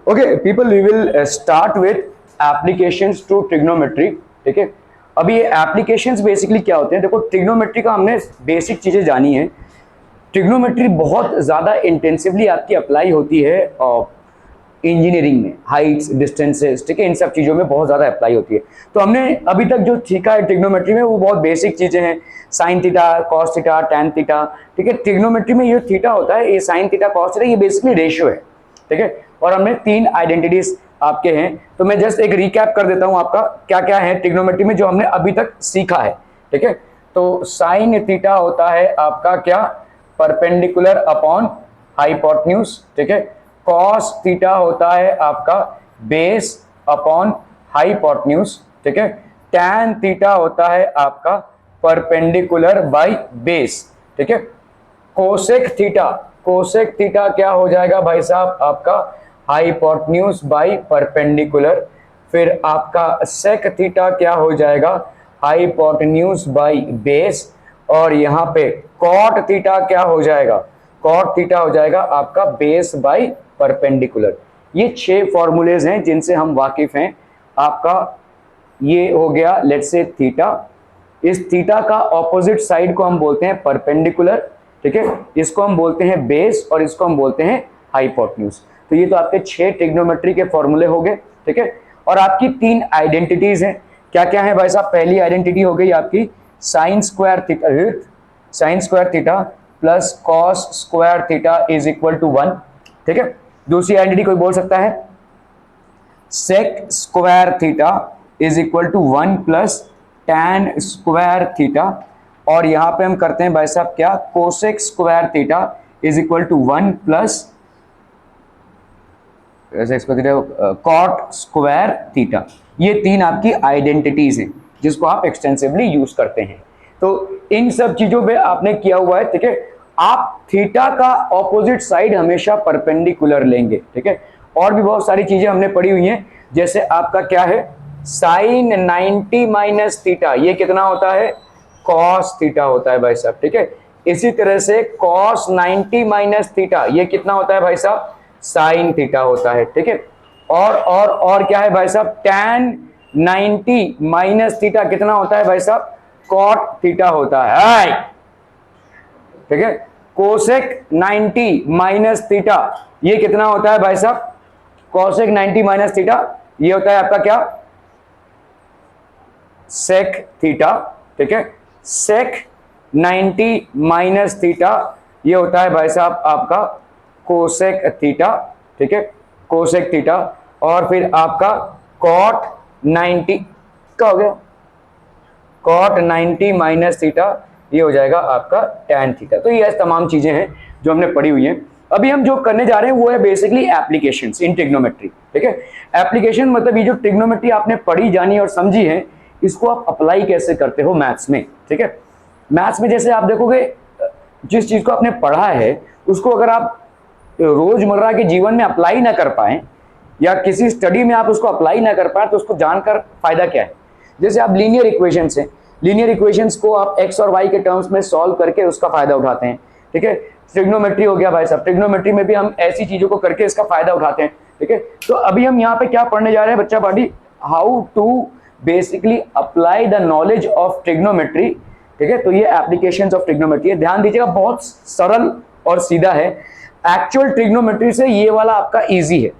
Okay people, we will start with applications to trigonometry. ठीक है, अभी ये एप्लीकेशंस बेसिकली क्या होते हैं? देखो, ट्रिग्नोमेट्री का हमने बेसिक चीजें जानी है। ट्रिग्नोमेट्री बहुत ज्यादा इंटेंसिवली आपकी अप्लाई होती है इंजीनियरिंग में, हाइट्स, डिस्टेंसेस, ठीक है, इन सब चीज़ों में बहुत ज़्यादा अप्लाई होती है। तो हमने अभी तक जो सीखा है ट्रिग्नोमेट्री में वो बहुत बेसिक चीज़ें हैं, sine theta, cos theta, tan theta. ठीक है, ट्रिग्नोमेट्री में ये थीटा होता है, ये साइन थीटा, कॉस थीटा, ये बेसिकली रेशियो है। ठीक है, और हमने 3 आइडेंटिटीज आपके हैं। तो मैं जस्ट एक रिकैप कर देता हूँ आपका क्या क्या है ट्रिग्नोमेट्री में जो हमने अभी तक सीखा है। ठीक है, तो साइन थीटा होता है आपका क्या? Perpendicular upon hypotenuse. ठीक है, कॉस थीटा होता है आपका बेस अपॉन हाइपोटेन्यूज। ठीक है, टैन थीटा होता है आपका परपेंडिकुलर बाय बेस। ठीक है, कोसेक थीटा, कोसेक थीटा क्या हो जाएगा भाई साहब? आपका हाइपोटेन्यूज बाय परपेंडिकुलर। फिर आपका सेक थीटा क्या हो जाएगा? Hypotenuse by base. और यहाँ पे कॉट थीटा क्या हो जाएगा? कॉट थीटा हो जाएगा आपका बेस बाय परपेंडिकुलर। ये 6 फॉर्मूलेज हैं जिनसे हम वाकिफ हैं। आपका ये हो गया लेट्स से थीटा। इस थीटा का ऑपोजिट साइड को हम बोलते हैं परपेंडिकुलर। ठीक है, इसको हम बोलते हैं बेस और इसको हम बोलते हैं हाइपोटेन्यूज। तो ये तो आपके 6 ट्रिग्नोमेट्री के फॉर्मूले हो गए। ठीक है, और आपकी 3 आइडेंटिटीज हैं। क्या क्या है भाई साहब? पहली आइडेंटिटी हो गई आपकी sine square theta, sine square theta plus cos square theta is equal to 1। ठीक है, दूसरी आइडेंटिटी कोई बोल सकता है? Sec square theta is equal to 1 plus tan square theta. और यहां पे हम करते हैं भाई साहब क्या? Cosec square theta is equal to 1 plus cot square theta. ये 3 आपकी आइडेंटिटीज हैं जिसको आप एक्सटेंसिवली यूज करते हैं। तो इन सब चीजों पे आपने किया हुआ है। ठीक है, आप थीटा का ऑपोजिट साइड हमेशा परपेंडिकुलर लेंगे। ठीक है, और भी बहुत सारी चीजें हमने पढ़ी हुई हैं, जैसे आपका क्या है? साइन 90 माइनस थीटा, ये कितना होता है? कॉस थीटा होता है भाई साहब। ठीक है, इसी तरह से कॉस 90 माइनस थीटा, ये कितना होता है भाई साहब? साइन थीटा होता है। ठीक है, और क्या है भाई साहब? टैन 90 माइनस थीटा कितना होता है भाई साहब? कॉट थीटा होता है। ठीक है, कोसेक 90 माइनस थीटा ये कितना होता है भाई साहब? कोसेक 90 माइनस थीटा ये होता है आपका क्या? Sec theta. ठीक है, सेक 90 माइनस थीटा ये होता है भाई साहब आपका कोसेक थीटा। ठीक है, कोसेक थीटा। और फिर आपका कॉट 90 क्या हो गया? कॉट 90 माइनस थीटा ये हो जाएगा आपका टैन थीटा। तो ये तमाम चीजें हैं जो हमने पढ़ी हुई हैं। अभी हम जो करने जा रहे हैं वो है बेसिकली एप्लीकेशंस इन ट्रिग्नोमेट्री। ठीक है, एप्लीकेशन मतलब ये जो ट्रिग्नोमेट्री आपने पढ़ी, जानी और समझी है, इसको आप अप्लाई कैसे करते हो मैथ्स में। ठीक है, मैथ्स में जैसे आप देखोगे जिस चीज को आपने पढ़ा है उसको अगर आप रोजमर्रा के जीवन में अप्लाई ना कर पाए या किसी स्टडी में आप उसको अप्लाई ना कर पाए तो उसको जानकर फायदा क्या है? जैसे आप लीनियर इक्वेशंस हैं, लीनियर इक्वेशंस को आप एक्स और वाई के टर्म्स में सॉल्व करके उसका फायदा उठाते हैं। ठीक है, ट्रिग्नोमेट्री हो गया भाई साहब, ट्रिग्नोमेट्री में भी हम ऐसी चीजों को करके इसका फायदा उठाते हैं। ठीक है, तो अभी हम यहाँ पे क्या पढ़ने जा रहे हैं बच्चा party? How to basically apply the knowledge of trigonometry. ठीक है, तो ये एप्लीकेशंस ऑफ ट्रिग्नोमेट्री है, ध्यान दीजिएगा, बहुत सरल और सीधा है। एक्चुअल ट्रिग्नोमेट्री से ये वाला आपका इजी है,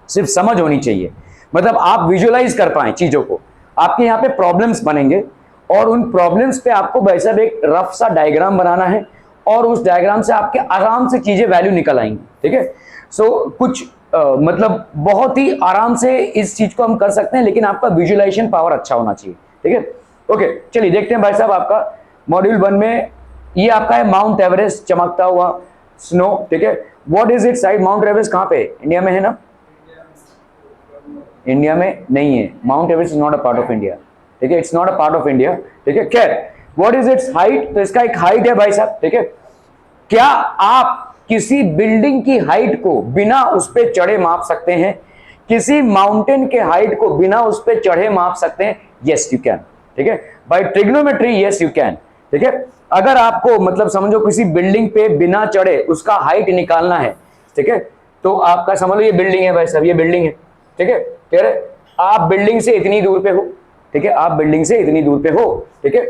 सिर्फ समझ होनी चाहिए, मतलब आप विजुअलाइज कर पाए चीजों को। आपके यहाँ पे प्रॉब्लम्स बनेंगे और उन प्रॉब्लम्स पे आपको वैसा एक रफ सा डायग्राम बनाना है और उस डायग्राम से आपके आराम से चीजें वैल्यू निकल आएंगी। ठीक है, सो कुछ मतलब बहुत ही आराम से इस चीज को हम कर सकते हैं, लेकिन आपका विजुअलाइजेशन पावर अच्छा होना चाहिए। ठीक है, ओके, चलिए देखते हैं भाई साहब आपका मॉड्यूल 1 में ये आपका है माउंट एवरेस्ट, चमकता हुआ स्नो। ठीक है, what is it side? Mount Everest कहाँ पे? इंडिया में है ना? इंडिया में नहीं है, mount Everest is not a part of India. ठीक है, it's not a part of India. ठीक है, खैर व्हाट इज इट्स हाइट? तो इसका एक हाइट है भाई साहब। ठीक है, क्या आप किसी बिल्डिंग की हाइट को बिना उस पर चढ़े माप सकते हैं? किसी माउंटेन के हाइट को बिना उस पर चढ़े माप सकते हैं? Yes you can. ठीक है, by trigonometry yes you can. ठीक है, अगर आपको मतलब समझो किसी बिल्डिंग पे बिना चढ़े उसका हाइट निकालना है, ठीक है, तो आपका समझ लो ये बिल्डिंग है भाई साहब, ये बिल्डिंग है, ठीक है, क्लियर है। आप बिल्डिंग से इतनी दूर पे हो, ठीक है, आप बिल्डिंग से इतनी दूर पे हो, ठीक है,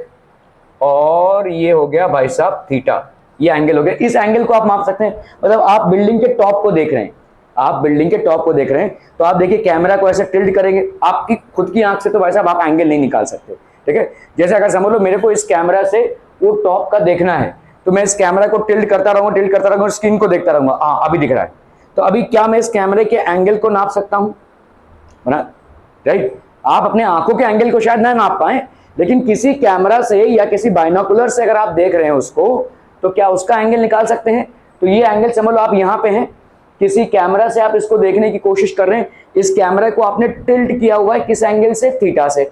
और ये हो गया भाई साहब थीटा, ये एंगल हो गया। इस एंगल को आप माप सकते हैं, मतलब आप बिल्डिंग के टॉप को देख रहे हैं, आप बिल्डिंग के टॉप को देख रहे हैं, तो आप देखिए कैमरा को ऐसे टिल्ट करेंगे, आपकी खुद की आंख से तो भाई साहब आप एंगल नहीं निकाल सकते, ठीक है। जैसे अगर समझ लो मेरे को इस कैमरा से वो टॉप का देखना है, तो मैं इस कैमरा को टिल्ट करता रहूंगा, स्क्रीन को देखता रहूंगा, हाँ अभी दिख रहा है। तो अभी क्या मैं इस कैमरे के एंगल को नाप सकता हूं, राइट। आप अपने आंखों के एंगल को शायद ना नाप पाए, लेकिन किसी कैमरा से या किसी बाइनोकुलर से अगर आप देख रहे हैं उसको, तो क्या उसका एंगल निकाल सकते हैं। तो ये एंगल समझ लो आप यहां पे हैं, किसी कैमरा से आप इसको देखने की कोशिश कर रहे हैं, इस कैमरा को आपने टिल्ट किया हुआ है किस एंगल से, थीटा से।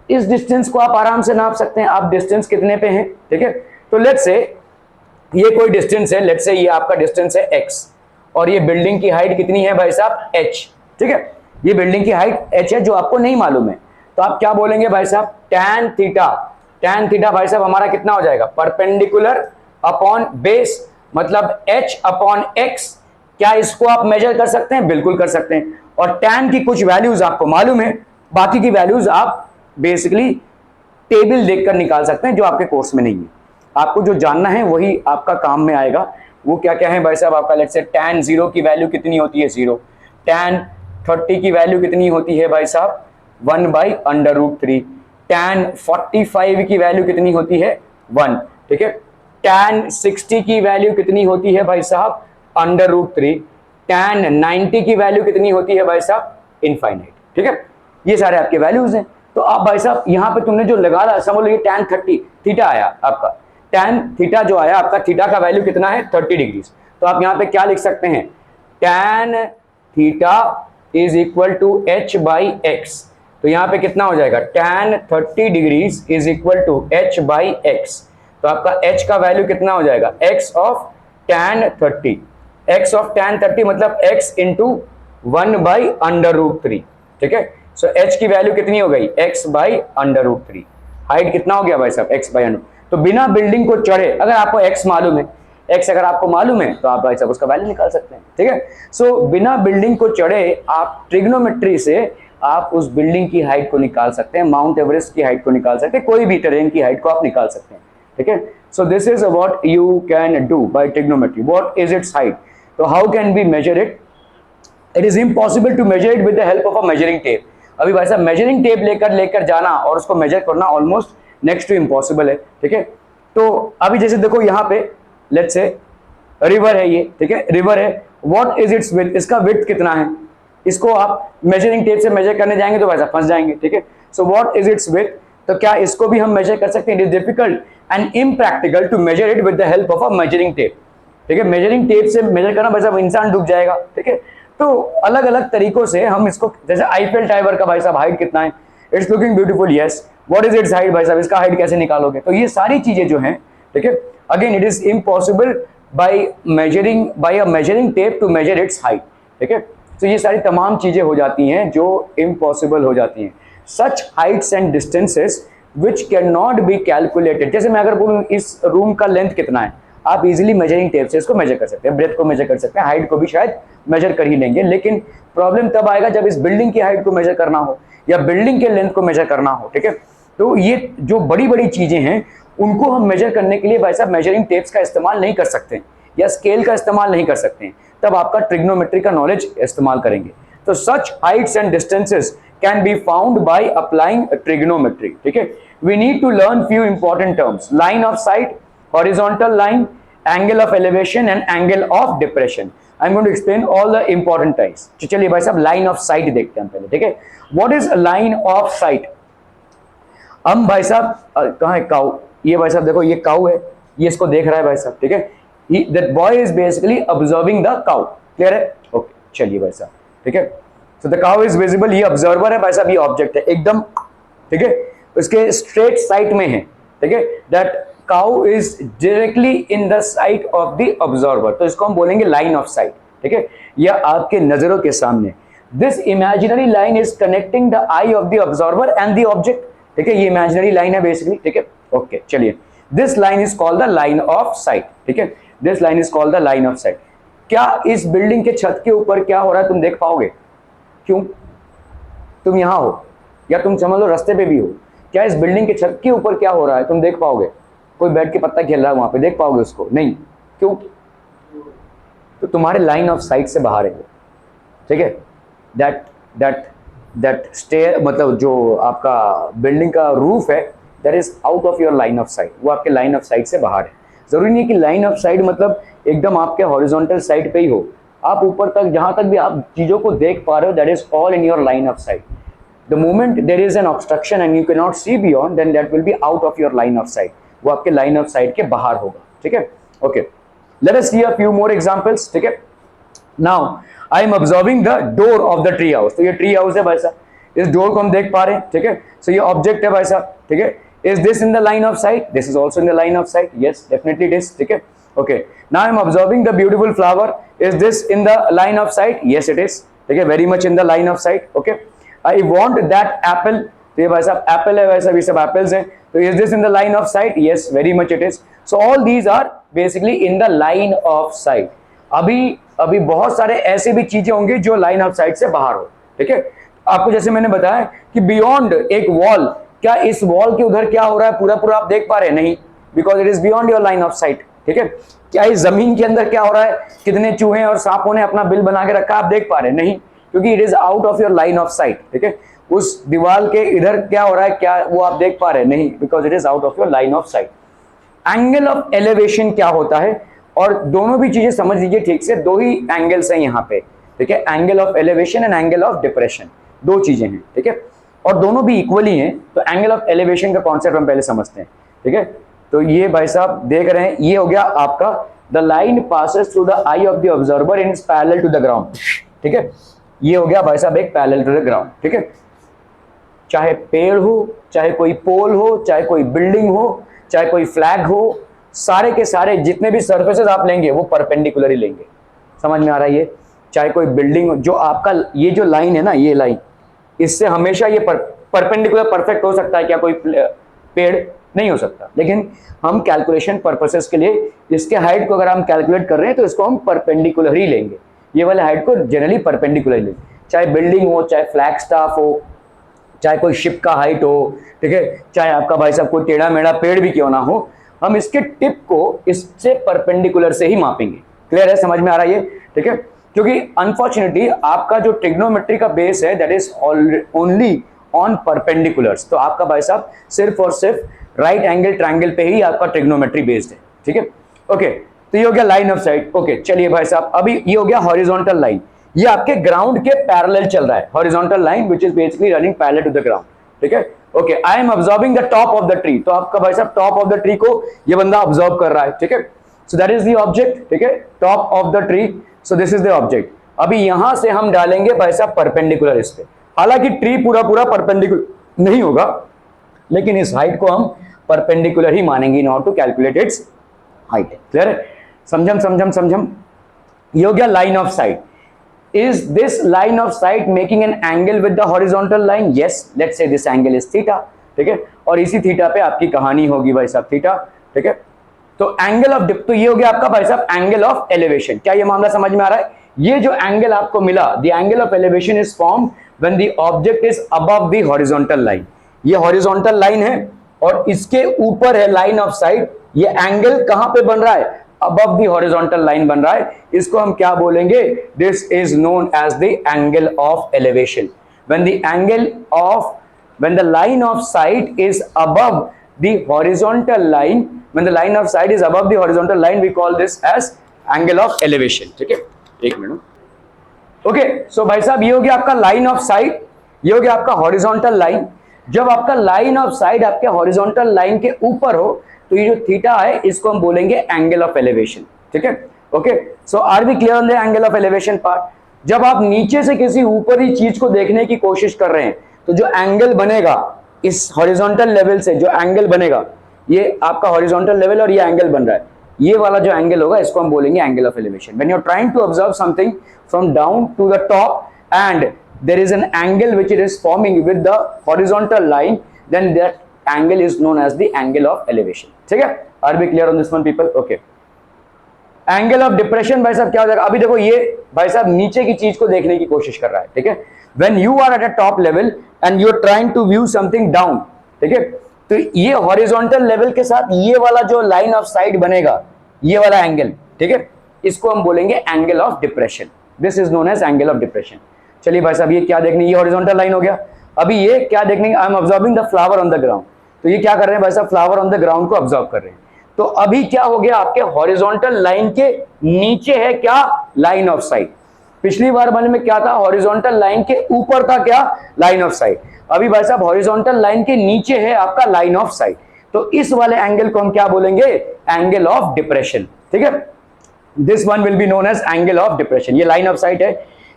इस डिस्टेंस को आप आराम से नाप सकते हैं, आप डिस्टेंस कितने पे हैं, ठीक है। तो लेट्स से ये कोई डिस्टेंस है, लेट्स से ये आपका डिस्टेंस है x, और ये बिल्डिंग की हाइट कितनी है भाई साहब h, ठीक है, ये बिल्डिंग की हाइट h है जो आपको नहीं मालूम है। तो आप क्या बोलेंगे भाई साहब, tan थीटा, tan थीटा भाई साहब हमारा कितना हो जाएगा, परपेंडिकुलर अपॉन बेस, मतलब h अपॉन x। क्या इसको आप मेजर कर सकते हैं, बिल्कुल कर सकते हैं। और tan की कुछ वैल्यूज आपको मालूम है, बाकी की वैल्यूज आप बेसिकली टेबल देखकर निकाल सकते हैं, जो आपके कोर्स में नहीं है। आपको जो जानना है वही आपका काम में आएगा। वो क्या क्या है भाई साहब आपका, लेट्स से tan 0 की वैल्यू कितनी होती है 0, tan 30 की वैल्यू कितनी होती है भाई साहब 1/√3, tan 45 की वैल्यू कितनी होती है 1, ठीक है, tan 60 की वैल्यू कितनी होती है भाई साहब √3, tan 90 की वैल्यू कितनी होती है भाई साहब इनफाइनाइट, ठीक है। ये सारे आपके वैल्यूज हैं। तो आप भाई साहब यहाँ पे तुमने जो लगा रहा, समझ लो ये tan 30 थीटा आया आपका, tan थीटा जो आया आपका, थीटा का वैल्यू कितना है 30 डिग्री। तो आप यहाँ पे क्या लिख सकते हैं, tan theta is equal to h/x। तो यहाँ पे कितना हो जाएगा, tan 30 degrees is equal to h/x। तो आपका h का वैल्यू कितना हो जाएगा, x of tan 30, x of tan 30 मतलब x इंटू 1/√3, ठीक है। सो h की वैल्यू कितनी हो गई, x/√3। हाइट कितना हो गया भाई साहब, x/√3। तो बिना बिल्डिंग को चढ़े, अगर आपको x मालूम है, x अगर आपको मालूम है तो आप भाई साहब उसका वैल्यू निकाल सकते हैं, ठीक है। सो बिना बिल्डिंग को चढ़े आप ट्रिग्नोमेट्री से आप उस बिल्डिंग की हाइट को निकाल सकते हैं, माउंट एवरेस्ट की हाइट को निकाल सकते हैं, कोई भी टेरेन की हाइट को आप निकाल सकते हैं, ठीक है। So this is what you can do by trigonometry. What is its height, तो how can we measure it, it is impossible to measure it with the help of a measuring tape. अभी भाई साहब measuring tape लेकर जाना और उसको major करना almost next to impossible है, ठीक है। तो अभी जैसे देखो यहाँ पे लेट्स से रिवर है ये, ठीक है, रिवर है, व्हाट इज इट्स विड्थ, इसका विड्थ कितना है, इसको आप मेजरिंग टेप से मेजर करने जाएंगे तो भाई साहब फंस जाएंगे, ठीक है। So what is its width, तो क्या इसको भी हम मेजर कर सकते हैं, it is difficult and impractical to measure it with the help of a measuring tape, ठीक है। मेजरिंग टेप से मेजर करना भाई साहब इंसान डूब जाएगा, ठीक है। तो अलग अलग तरीकों से हम इसको, जैसे आईफेल टावर का भाई साहब हाइट कितना है, it's looking beautiful, yes, what is its height भाई साहब, इसका हाइट कैसे निकालोगे। तो ये सारी चीजें जो हैं, ठीक है, again it is impossible by a measuring tape to measure its height, ठीक है। तो ये सारी तमाम चीजें हो जाती हैं जो इम्पॉसिबल हो जाती हैं। Such heights and distances which can not be calculated, जैसे मैं अगर बोलूँ इस रूम का लेंथ कितना है, आप इजीली मेजरिंग टेप से इसको मेजर कर सकते हैं, ब्रेथ को मेजर कर सकते हैं, हाइट को भी शायद मेजर कर ही लेंगे। लेकिन प्रॉब्लम तब आएगा जब इस बिल्डिंग की हाइट को मेजर करना हो या बिल्डिंग के लेंथ को मेजर करना हो, ठीक है। तो ये जो बड़ी बड़ी चीजें हैं उनको हम मेजर करने के लिए भाई साहब मेजरिंग टेप्स का इस्तेमाल नहीं कर सकते या स्केल का इस्तेमाल नहीं कर सकते हैं, तब आपका ट्रिग्नोमेट्री का नॉलेज इस्तेमाल करेंगे। तो such heights and distances can be found by applying trigonometry, ठीक है। We need to learn few important terms, line of sight, horizontal line, angle of elevation and angle of depression. I'm going to explain all the important types. चलिए भाई साहब line of sight देखते हैं हम पहले, ठीक है। What is line of sight? हम भाई साहब कहाँ है काऊ, ये भाई साहब देखो ये काऊ है, ये इसको देख रहा है भाई साहब, ठीक है। That boy is basically observing the cow. Clear है? Okay, चलिए भाई साहब, ठीक है। So the cow is visible, ये observer है भाई साहब, ये ऑब्जेक्ट है एकदम, ठीक है, उसके स्ट्रेट साइट में है, ठीक है। That cow is directly in the sight of the observer, तो इसको हम बोलेंगे लाइन ऑफ साइट, ठीक है, या आपके नजरों के सामने। This imaginary line is connecting the eye of the observer and the object, ठीक है, ये इमेजिनरी लाइन है बेसिकली, ठीक है। ओके चलिए, this line is called the line of site, ठीक है, this line is called the line of site. क्या इस बिल्डिंग के छत के ऊपर क्या हो रहा है तुम देख पाओगे? क्यों? तुम यहाँ हो या तुम समझ लो रास्ते पे भी हो, क्या इस बिल्डिंग के छत के ऊपर क्या हो रहा है तुम देख पाओगे? कोई बैठ के पत्ता खेल रहा है वहां पे, देख पाओगे उसको? नहीं। क्यों? तो तुम्हारे लाइन ऑफ साइट से बाहर है, ठीक है? दैट दैट दैट स्टेयर, मतलब जो आपका बिल्डिंग का रूफ है, that is out of your line of site, वो आपके लाइन ऑफ साइट से बाहर है। जरूरी नहीं कि लाइन ऑफ साइट मतलब एकदम आपके हॉरिजॉन्टल साइड पे ही हो, आप ऊपर तक जहां तक भी आप चीजों को देख पा रहे हो, that is all in your line of sight. The moment there is an obstruction and you cannot see beyond, then that will be out of your line of sight. वो आपके line of sight के बाहर होगा, ठीक है? Okay. Let us see a few more examples, ठीक है? Now, I am observing the door of the tree house. तो ये tree house है भाई साहब, इस door को हम देख पा रहे हैं, ठीक है? So ये object है भाई साहब, ठीक है? Is this in the line of sight? This is also in the line of sight. Yes, definitely it is, ठीक है? Okay. Now I am observing the beautiful flower. Is this in the line of sight? Yes, it is. ठीक है? Very much in the line of sight. Okay. I want that apple. तो ये भाई साहब apple है, भाई साहब ये सब apples हैं. तो is this in the line of sight? Yes, very much it is. So all these are basically in the line of sight. अभी बहुत सारे ऐसे भी चीजें होंगी जो line of sight से बाहर हो, ठीक है? आपको जैसे मैंने बताया कि beyond एक wall, क्या इस वॉल के उधर क्या हो रहा है पूरा आप देख पा रहे हैं? नहीं, because it is beyond your line of site, ठीक है? क्या इस जमीन के अंदर क्या हो रहा है, कितने चूहे और सांपों ने अपना बिल बना के रखा, आप देख पा रहे हैं? नहीं, क्योंकि it is out of your line of site, ठीक है? उस दीवार के इधर क्या हो रहा है, क्या वो आप देख पा रहे हैं? नहीं, because it is out of your line of site. Angle of elevation क्या होता है, और दोनों भी चीजें समझ लीजिए ठीक से, दो ही एंगल्स हैं यहाँ पे, ठीक है? Angle of elevation and angle of depression, दो चीजें हैं, ठीक है? और दोनों भी इक्वली हैं। तो एंगल ऑफ एलिवेशन का कॉन्सेप्ट हम पहले समझते हैं, ठीक है? तो ये भाई साहब देख रहे हैं, ये हो गया आपका the line passes through the eye of the observer in parallel to the ground, ठीक है? ये हो गया भाई साहब एक पैरेलल टू द ग्राउंड, ठीक है? चाहे पेड़ हो, चाहे कोई पोल हो, चाहे कोई बिल्डिंग हो, चाहे कोई फ्लैग हो, सारे के सारे जितने भी सर्फेसेस आप लेंगे वो परपेंडिकुलर ही लेंगे। समझ में आ रहा है ये? चाहे कोई बिल्डिंग, जो आपका ये जो लाइन है ना, ये लाइन, इससे हमेशा ये परपेंडिकुलर परफेक्ट हो सकता है क्या कोई पेड़? नहीं हो सकता। लेकिन हम कैलकुलेशन पर्पसेस के लिए इसके हाइट को अगर हम कैलकुलेट कर रहे हैं तो इसको हम परपेंडिकुलर ही लेंगे, ये वाले हाइट को जनरली परपेंडिकुलर लेंगे। चाहे बिल्डिंग हो, चाहे फ्लैग स्टाफ हो, चाहे कोई शिप का हाइट हो, ठीक है? चाहे आपका भाई साहब कोई टेढ़ा मेढ़ा पेड़ भी क्यों ना हो, हम इसके टिप को इससे परपेंडिकुलर से ही मापेंगे। क्लियर है? समझ में आ रहा है ये? ठीक है? क्योंकि अनफॉर्चुनेटली आपका जो ट्रिग्नोमेट्री का बेस है that is only on perpendiculars. तो आपका भाई साहब सिर्फ और सिर्फ राइट एंगल ट्रायंगल पे ही आपका ट्रिग्नोमेट्री बेस्ड है, ठीक है? ओके, तो ये हो गया लाइन ऑफ साइट। ओके, चलिए भाई साहब, अभी ये हो गया हॉरिजॉन्टल लाइन, ये आपके ग्राउंड के पैरेलल चल रहा है, horizontal line which is basically running parallel to the ground, ठीक है? Okay, I am observing the top of the tree. तो आपका भाई साहब टॉप ऑफ द ट्री को ये बंदा ऑब्जर्व कर रहा है, ठीक है? So that is the object, ठीक है? Top of the tree, so this is the object. अभी यहां से हम डालेंगे भाई साहब परपेंडिकुलर इस पे, हालांकि ट्री पूरा परपेंडिकुलर नहीं होगा, लेकिन इस हाइट को हम परपेंडिकुलर ही मानेंगे in order to calculate its height. Clear है? समझम। ये हो गया line of sight. Is this line of sight making an angle with the horizontal line? Yes, let's say this angle is theta, ठीक है? और इसी थीटा पे आपकी कहानी होगी भाई साहब, थीटा, ठीक है? तो एंगल ऑफ डिप, तो ये हो गया आपका भाई साहब एंगल ऑफ एलिवेशन। क्या ये मामला समझ में आ रहा है? ये जो एंगल आपको मिला, the angle of elevation is formed when the object is above the horizontal line. ये हॉरिजॉन्टल लाइन है और इसके ऊपर है लाइन ऑफ साइट। ये एंगल कहां पे बन रहा है? above the horizontal line बन रहा है। इसको हम क्या बोलेंगे? This is known as the angle of elevation. When the line of sight is above the horizontal line, when the line of sight is above the horizontal line, we call this as angle of elevation. ठीक है? एक minute. Okay, सो भाई साहब ये हो गया आपका line of sight, ये हो गया आपका हॉरिजॉन्टल लाइन। जब आपका लाइन ऑफ साइट आपके हॉरिजॉन्टल लाइन के ऊपर हो तो ये जो थीटा है इसको हम बोलेंगे एंगल ऑफ एलिवेशन, ठीक है? Okay, so are we clear on the angle of elevation part? जब आप नीचे से किसी ऊपरी चीज को देखने की कोशिश कर रहे हैं तो जो एंगल बनेगा इस हॉरिजॉन्टल लेवल से, जो एंगल बनेगा, ये आपका हॉरिजॉन्टल लेवल और ये एंगल बन रहा है, ये वाला जो एंगल होगा इसको हम बोलेंगे angle of elevation. When you are trying to observe something from down to the top and there is an angle which it is forming with the horizontal line, then that angle is known as the angle of elevation. ठीक है? Are we clear on this one people? Okay. Angle of depression भाई साहब क्या हो जाएगा, अभी देखो ये भाई साहब नीचे की चीज को देखने की कोशिश कर रहा है, ठीक है। When you are at a top level and you are trying to view something down, ठीक है, तो ये हॉरिजॉन्टल लेवल के साथ ये वाला जो लाइन ऑफ साइट बनेगा, ये वाला एंगल, ठीक है, इसको हम बोलेंगे angle of depression. This is known as angle of depression. चलिए भाई साहब ये क्या देखने, ये हॉरिजॉन्टल लाइन हो गया। अभी ये क्या देखने, आई am observing the flower on the ground, तो ये क्या कर रहे हैं भाई साहब, फ्लावर ऑन द ग्राउंड को ऑब्जर्व कर रहे हैं। तो अभी क्या हो गया, आपके हॉरिजॉन्टल लाइन के नीचे है क्या, लाइन ऑफ साइट। पिछली बार वाले में क्या था, हॉरिजॉन्टल लाइन के ऊपर था क्या, लाइन ऑफ साइट। अभी भाई साहब हॉरिजॉन्टल लाइन के नीचे है आपका लाइन ऑफ साइट, तो इस वाले एंगल को हम क्या बोलेंगे, एंगल ऑफ डिप्रेशन, ठीक है। This one will be known as angle of depression. ये लाइन ऑफ साइट है।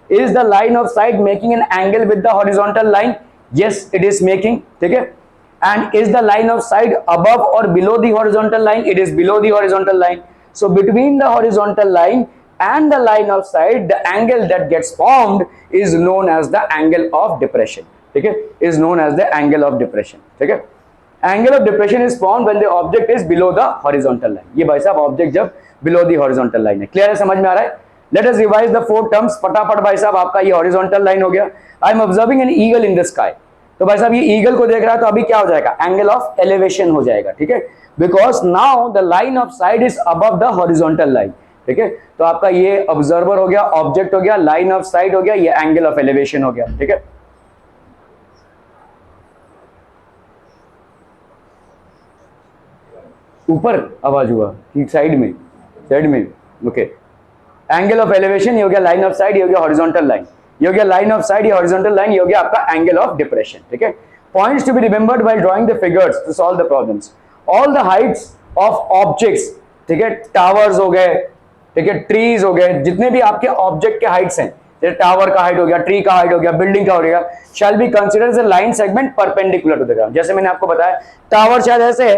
Is the line of sight making an angle with the horizontal line, yes it is making, ठीक है। And is the line of sight above or below the horizontal line? It is below the horizontal line. So between the horizontal line and the line of sight, the angle that gets formed is known as the angle of depression. ठीक है, is known as the angle of depression. ठीक है, angle of depression is formed when the object is below the horizontal line. ये भाई साहब object जब below the horizontal line है, clear है, समझ में आ रहा है। Let us revise the four terms. फटाफट भाई साहब आपका ये horizontal line हो गया। I am observing an eagle in the sky. तो भाई साहब ये ईगल को देख रहा है, तो अभी क्या हो जाएगा, एंगल ऑफ एलिवेशन हो जाएगा, ठीक है, because now the line of site is above the horizontal line, ठीक है। तो आपका ये ऑब्जर्वर हो गया, ऑब्जेक्ट हो गया, लाइन ऑफ साइट हो गया, ये एंगल ऑफ एलिवेशन हो गया, ठीक है। ऊपर आवाज हुआ कि साइड में, साइड में, ओके। एंगल ऑफ एलिवेशन ये हो गया लाइन ऑफ साइट, ये हो गया हॉरिजॉन्टल लाइन, ये हो गया लाइन ऑफ साइट, ये हॉरिजॉन्टल लाइन, ये हो गया आपका एंगल ऑफ डिप्रेशन, ठीक है। Points to be remembered while drawing the figures to solve the problems. All the heights of objects, ठीक है, टावर्स हो गए, ठीक है, ट्रीज हो गए, जितने भी आपके ऑब्जेक्ट के हाइट्स हैं, जैसे टावर का हाइट हो गया, ट्री का हाइट हो गया, बिल्डिंग का हो गया, shall be considered as a line segment perpendicular to the ground. जैसे मैंने आपको बताया टावर शायद ऐसे है,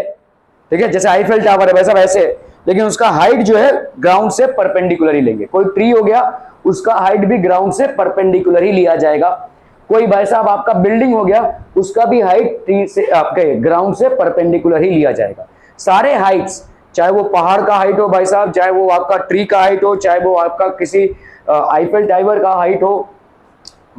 ठीक है, जैसे आईफेल टावर है वैसा वैसे है, लेकिन उसका हाइट जो है ग्राउंड से परपेंडिकुलर ही लेंगे। कोई ट्री हो गया, उसका हाइट भी ग्राउंड से परपेंडिकुलर ही लिया जाएगा। कोई भाई साहब आपका बिल्डिंग हो गया, उसका भी हाइट ट्री से आपके ग्राउंड से परपेंडिकुलर ही लिया जाएगा। सारे हाइट्स, चाहे वो पहाड़ का हाइट हो भाई साहब, चाहे वो आपका ट्री का हाइट हो, चाहे वो आपका किसी आईफेल टावर का हाइट हो,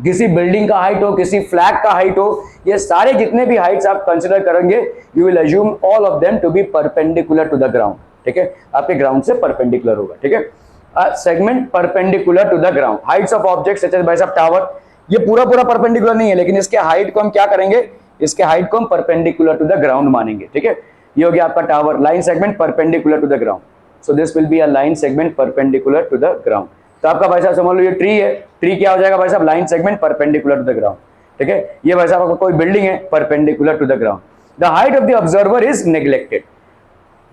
किसी बिल्डिंग का हाइट हो, किसी फ्लैग का हाइट हो, ये सारे जितने भी हाइट्स आप कंसिडर करेंगे, you will assume all of them to be perpendicular to the ground, ठीक है, आपके ग्राउंड से परपेंडिकुलर होगा, ठीक है। Segment perpendicular to the ground. Heights of objects such as भाई साहब टावर, ये पूरा पूरा परपेंडिकुलर नहीं है, लेकिन इसके हाइट को हम क्या करेंगे, इसके हाइट को हम परपेंडिकुलर टू द ग्राउंड मानेंगे, ठीक है। ये हो गया आपका tower, line segment perpendicular to the ground, so this will be a line segment perpendicular to the ground. तो आपका भाई साहब समझ लो ये ट्री है, ट्री क्या हो जाएगा भाई साहब, line segment perpendicular to the ground, ठीक है। ये भाई साहब आपका कोई बिल्डिंग है, perpendicular to the ground. The height of the observer is neglected.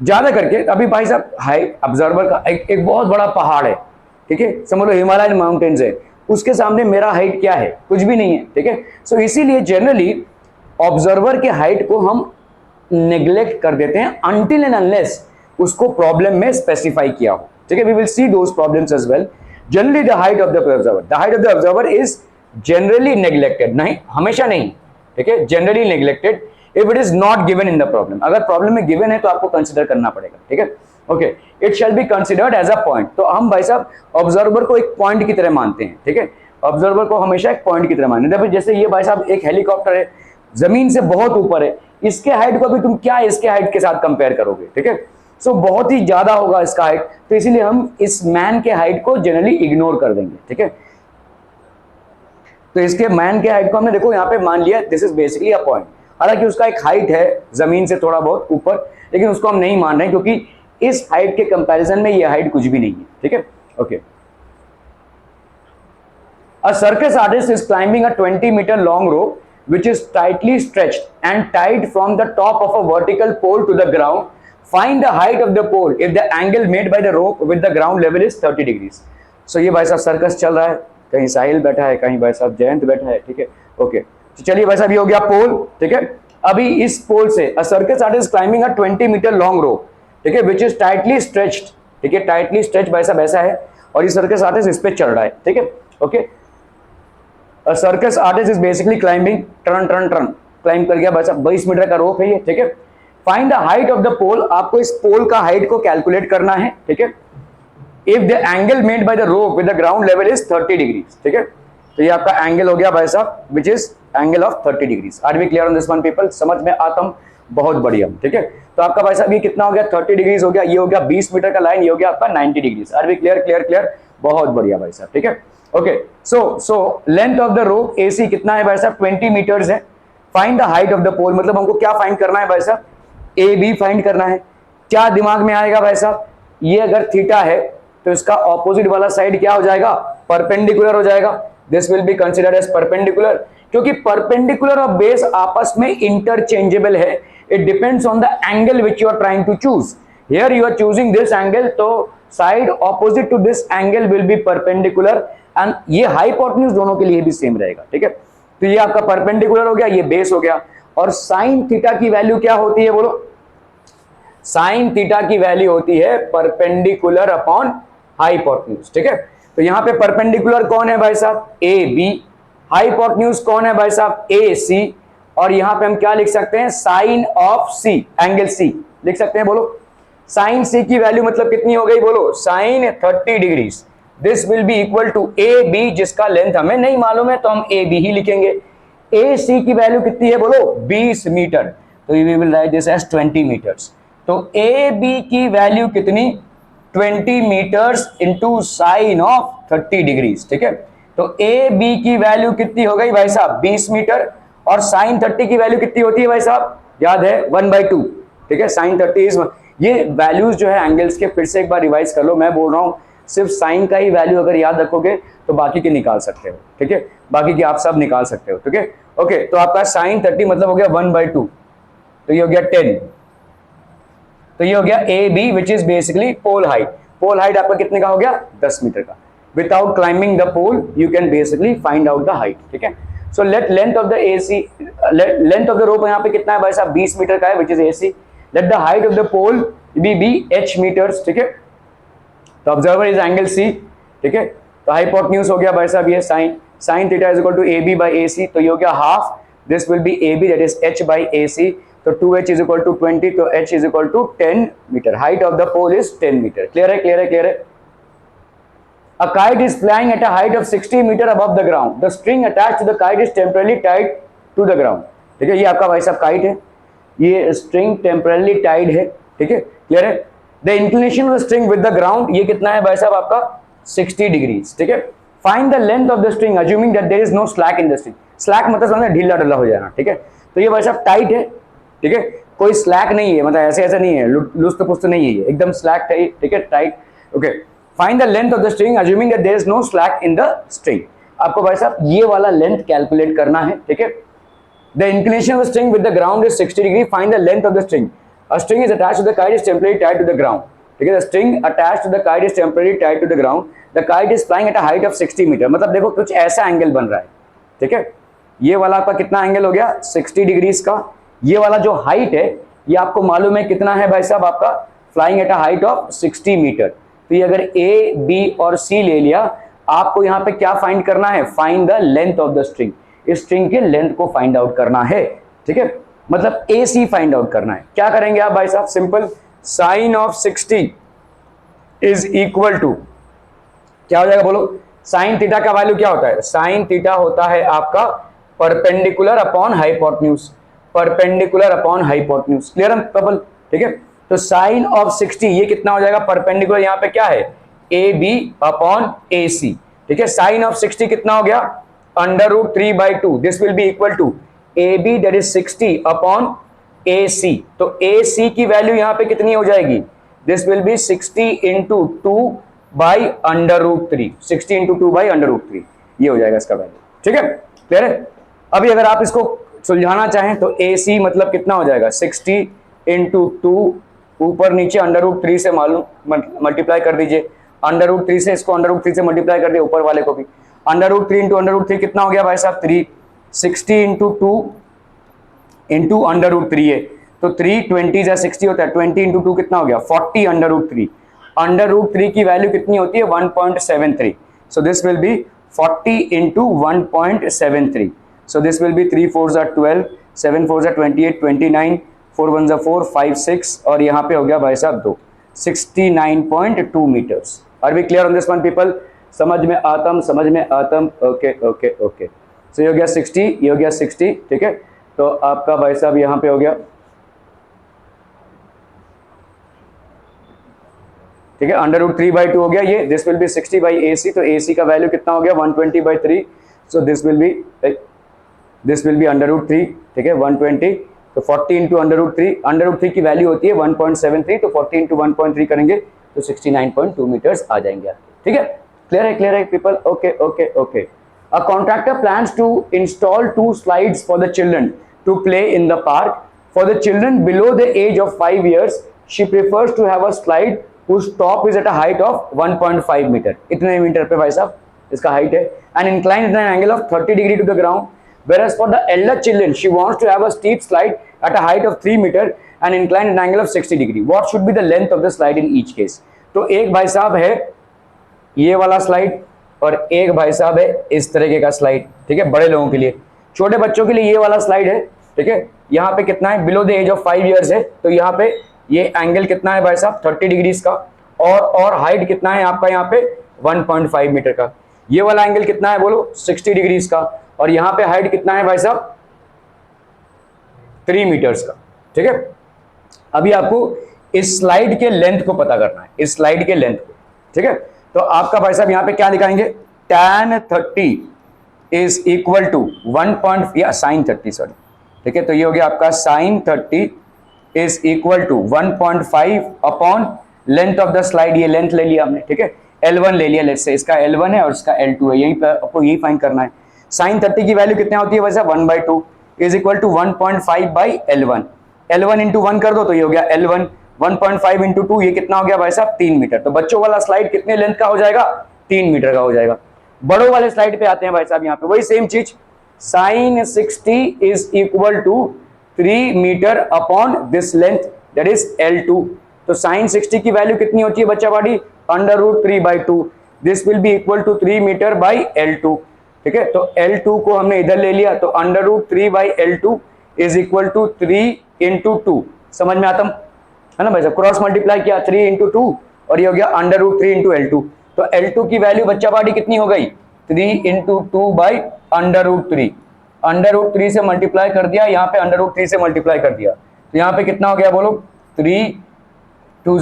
ज्यादा करके अभी भाई साहब हाइट ऑब्जर्वर का एक बहुत बड़ा पहाड़ है, ठीक है, समझ लो हिमालयन माउंटेन्स है, उसके सामने मेरा हाइट क्या है, कुछ भी नहीं है, ठीक है। सो इसीलिए जनरली ऑब्जर्वर के हाइट को हम नेग्लेक्ट कर देते हैं अनटिल एंड अनलेस उसको प्रॉब्लम में स्पेसिफाई किया हो, ठीक है। We will see those problems as well. Generally the height of the observer, the height of the observer is generally neglected, नहीं हमेशा नहीं, ठीक है, generally neglected if it is not given in the problem. अगर problem में given है तो आपको कंसिडर करना पड़ेगा, ठीक है, okay. It shall be considered as a point. तो हम भाई साहब ऑब्जर्वर को एक पॉइंट की तरह मानते हैं, ठीक है, ऑब्जर्वर को हमेशा एक पॉइंट की तरह मानते हैं। जैसे ये भाई साहब एक हेलीकॉप्टर है, जमीन से बहुत ऊपर है, इसके हाइट को भी तुम क्या इसके हाइट के साथ कंपेयर करोगे, ठीक है, सो बहुत ही ज्यादा होगा इसका हाइट, तो इसीलिए हम इस मैन के हाइट को जनरली इग्नोर कर देंगे, ठीक है। तो इसके मैन के हाइट को हमने देखो यहाँ पे मान लिया, this is basically a point. हालांकि उसका एक हाइट है जमीन से थोड़ा बहुत ऊपर, लेकिन उसको हम नहीं मान रहे क्योंकि इस हाइट के कंपैरिजन में ये हाइट कुछ भी नहीं है, ठीक है, okay. A circus artist is climbing a 20 metre long rope which is tightly stretched and tied from the top of a vertical pole to the ground. Find the height of the pole if the angle made by the rope with the ground level is 30 degrees. So ये भाई साहब circus चल रहा है, कहीं साहिल बैठा है, कहीं भाई साहब जयंत बैठा है, ठीक है, ओके। तो चलिए भाई साहब ये हो गया पोल, ठीक है। अभी इस पोल से a circus artist is climbing a 20 meter long rope, ठीक है, which is tightly stretched, ठीक है, tightly stretched भाई साहब ऐसा है, और ये सर्कस आर्टिस्ट इस पे चढ़ रहा है, ठीक है, okay. A circus artist is basically climbing, turn turn turn climb कर गया भाई साहब, 22 मीटर का रोप है ये, ठीक है। Find the height of the pole, आपको इस पोल का हाइट को कैलकुलेट करना है, ठीक है। If the angle made by the rope with the ground level is 30 degree, ठीक है। तो ये आपका एंगल हो गया भाई साहब which is angle of 30 degree. Are we clear on this one people? समझ में आता हूं, बहुत बढ़िया, ठीक है। तो आपका भाई साहब ये कितना हो गया, 30 डिग्री हो गया, ये हो गया 20 मीटर का लाइन, ये हो गया आपका 90 degree. Are we clear? Clear clear, बहुत बढ़िया भाई साहब, ठीक है। Okay, so length of the rope AC कितना है भाई साहब, 20 मीटर्स है। Find the height of the pole, मतलब हमको क्या फाइंड करना है भाई साहब, AB फाइंड करना है। क्या दिमाग में आएगा भाई साहब, ये अगर थीटा है तो इसका ऑपोजिट वाला साइड क्या हो जाएगा, परपेंडिकुलर हो जाएगा। This will be considered as perpendicular, क्योंकि परपेंडिकुलर और बेस आपस में इंटरचेंजेबल है। It depends on the angle which you are trying to choose. Here you are choosing this angle, तो side opposite to this angle will be perpendicular, and ये hypotenuse दोनों के लिए भी सेम रहेगा, ठीक है। तो ये आपका परपेंडिकुलर हो गया, ये बेस हो गया। और साइन थीटा की वैल्यू क्या होती है बोलो, साइन थीटा की वैल्यू होती है परपेंडिकुलर अपॉन हाइपोटेन्यूज, ठीक है। तो यहां पे परपेंडिकुलर कौन है भाई साहब, AB, हाइपोटेन्यूज कौन है भाई साहब, AC, और यहां पे हम क्या लिख सकते हैं, sine of C, angle C लिख सकते हैं। बोलो साइन C की वैल्यू मतलब कितनी हो गई, बोलो sine 30 degree. This will be equal to AB, जिसका लेंथ हमें नहीं मालूम है तो हम AB ही लिखेंगे। AC की वैल्यू कितनी है बोलो, 20 मीटर, तो we will write this as 20 metres. तो AB की वैल्यू कितनी, 20 metres into sine of 30 degree, ठीक है। तो AB की वैल्यू कितनी हो गई भाई साहब, 20 मीटर, और साइन 30 की वैल्यू कितनी होती है भाई साहब, याद है 1/2, ठीक है। साइन 30 इज, ये वैल्यूज जो है एंगल्स के फिर से एक बार रिवाइज कर लो। मैं बोल रहा हूं सिर्फ साइन का ही वैल्यू अगर याद रखोगे तो बाकी के निकाल सकते हो, ठीक है, बाकी के आप सब निकाल सकते हो, ठीक है। ओके, तो आपका साइन 30 मतलब हो गया 1/2, तो ये हो गया 10, तो ये हो गया AB which is basically pole height. Pole height आपका कितने का हो गया, 10 मीटर का। Without climbing the pole you can basically find out the height, ठीक है। So let length of the AC, length of the rope यहाँ पे कितना है भाई साहब, 20 मीटर का है which is AC। Let the height of the pole be H metres, ठीक है। तो ऑब्जर्वर इज एंगल C, ठीक है। तो हाइपोटेन्यूज हो गया भाई साहब ये sine theta is equal to AB by AC, तो ये हो गया half, this will be AB that is H by AC, तो 2H इज इक्वल टू 20, तो H is equal to 10 metre. Height of the pole is 10 metre. Clear है, clear है, clear है। A kite is flying at a height of 60 meter above the ground. The string attached to the kite is temporarily tied to the ground. ठीक है, ये आपका भाई साहब kite है, ये स्ट्रिंग टेम्परली टाइड है, ठीक है, क्लियर है। The inclination of the string with the ground, ये कितना है भाई साहब आपका 60 डिग्री, ठीक है। Find the length of the string assuming that there is no slack in the string. Slack मतलब समझना ढीला ढीला हो जाना, ठीक है। तो ये भाई साहब टाइट है, ठीक है, कोई स्लैक नहीं है, मतलब ऐसे ऐसा नहीं है, लुस्त पुस्त नहीं है, ये एकदम स्लैक है, ठीक है, tight. Okay, find the length of the string assuming that there is no slack in the string. आपको भाई साहब ये वाला लेंथ कैलकुलेट करना है, ठीक है। The inclination of the string with the ground is 60 degree, find the length of the string. A string is attached to the kite is temporarily tied to the ground. ठीक है, the string attached to the kite is temporarily tied to the ground. The kite is flying at a height of 60 metre. मतलब देखो कुछ ऐसा angle बन रहा है, ठीक है। ये वाला आपका कितना एंगल हो गया, 60 डिग्रीज का। ये वाला जो हाइट है ये आपको मालूम है कितना है भाई साहब आपका, flying at a height of 60 metre. तो ये अगर A, B और C ले लिया, आपको यहाँ पे क्या फाइंड करना है, find the length of the string. इस स्ट्रिंग के लेंथ को फाइंड आउट करना है, ठीक है, मतलब AC फाइंड आउट करना है। क्या करेंगे आप भाई साहब, simple, sine of 60 is equal to क्या हो जाएगा बोलो, साइन थीटा का वैल्यू क्या होता है, साइन थीटा होता है आपका perpendicular upon hypotenuse, perpendicular upon hypotenuse. Clear है कपल, ठीक है। तो साइन ऑफ 60 ये कितना हो जाएगा, परपेंडिकुलर यहाँ पे क्या है, AB अपॉन AC, ठीक है। साइन ऑफ 60 कितना हो गया, √3/2, this will be equal to AB that is 60 upon AC। तो AC की वैल्यू यहां पे कितनी हो जाएगी, this will be 60 into 2/√3, 60 into 2/√3, ये हो जाएगा इसका वैल्यू, ठीक है, क्लियर है। अभी अगर आप इसको सुलझाना चाहें तो AC मतलब कितना हो जाएगा, 60 इंटू 2, ऊपर नीचे √3 से मालूम मल्टीप्लाई कर दीजिए, √3 से इसको √3 से मल्टीप्लाई कर दिए, ऊपर वाले को भी √3 इंटू √3 कितना हो गया भाई साहब 3, 60 इंटू 2 इंटू √3 है, तो 3 20 या 60 होता है, 20 इंटू 2 कितना हो गया 40 √3। √3 की वैल्यू कितनी होती है 1.73, सो this will B 40 into 1.73, so this will B 3 4 12, 7 4 28, 29, 4 1 4, 5 6, और यहाँ पे हो गया भाई साहब 2, 69.2 metres. Are we clear on this one people? समझ में आतम ओके ओके ओके। सो ये हो गया 60, ये हो गया 60, ठीक है। तो आपका भाई साहब यहाँ पे हो गया, ठीक है, √3/2 हो गया ये, दिस विल बी 60/AC, तो AC का वैल्यू कितना हो गया 120/3, सो दिस विल बी √3, ठीक है 120, तो 40 इंटू √3 की वैल्यू होती है 1.73, तो 40 इंटू 1.3 करेंगे तो 69.2 मीटर्स आ जाएंगे, ठीक है। क्लियर है people? Okay okay okay. A contractor plans to install 2 slides for the children to play in the park. For the children below the age of 5 years she prefers to have a slide whose top is at a height of 1.5 metre. इतने metre पे भाई साहब इसका height है, and inclined at an angle of 30 degree to the ground. Whereas for the elder children, she wants to have a steep slide at a height of 3 meter and inclined at an angle of 60 degree. What should be the length of the slide in each case? तो एक भाई साहब है ये वाला slide और एक भाई साहब है इस तरीके का स्लाइड, ठीक है, बड़े लोगों के लिए। छोटे बच्चों के लिए ये वाला स्लाइड है, ठीक है। यहाँ पे कितना है, below the age of 5 years है, तो यहाँ पे ये एंगल कितना है भाई साहब 30 डिग्रीज का, और हाइट कितना है आपका यहाँ पे 1.5 मीटर का। ये वाला एंगल कितना है बोलो 60 डिग्रीज का, और यहाँ पे हाइट कितना है भाई साहब 3 मीटर्स का, ठीक है। अभी आपको इस स्लाइड के लेंथ को पता करना है, इस स्लाइड के लेंथ को, ठीक है। तो आपका भाई साहब यहाँ पे क्या दिखाएंगे, tan 30 इज इक्वल टू 1. या sin 30 सॉरी, ठीक है। तो ये हो गया आपका sin 30 is equal to 1.5 upon length of the slide, ये लेंथ ले लिया हमने, ठीक है, L1 ले लिया, लेट्स से इसका L1 है और इसका L2 है, यही पे आपको यही फाइंड करना है। sin 30 की वैल्यू कितना होती है वैसे 1/2 is equal to 1.5/L1, L1 into 1 कर दो तो ये हो गया L1, 1.5 इंटू 2 ये कितना हो गया भाई साहब 3 मीटर। तो बच्चों वाला स्लाइड कितने लेंथ का हो जाएगा 3 मीटर का हो जाएगा। बड़ों वाले स्लाइड पे आते हैं भाई साहब, यहाँ पे वही सेम चीज, sin 60 is equal to 3 metre upon this length that is L2। तो sin 60 की वैल्यू कितनी होती है बच्चा बॉडी √3/2, this will be equal to 3 metre by L2, ठीक है। तो L2 को हमने इधर ले लिया, तो √3/L2 is equal to 3 into 2, समझ में आता है ना भाई साहब, क्रॉस मल्टीप्लाई किया 3 इंटू 2 और ये हो गया √3 इंटू L2। तो L2 की वैल्यू बच्चा बॉडी कितनी हो गई 3 इंटू 2/√3, √3 से मल्टीप्लाई कर दिया, यहाँ पे √3 से मल्टीप्लाई कर दिया, तो यहाँ पे कितना हो गया बोलो 3 2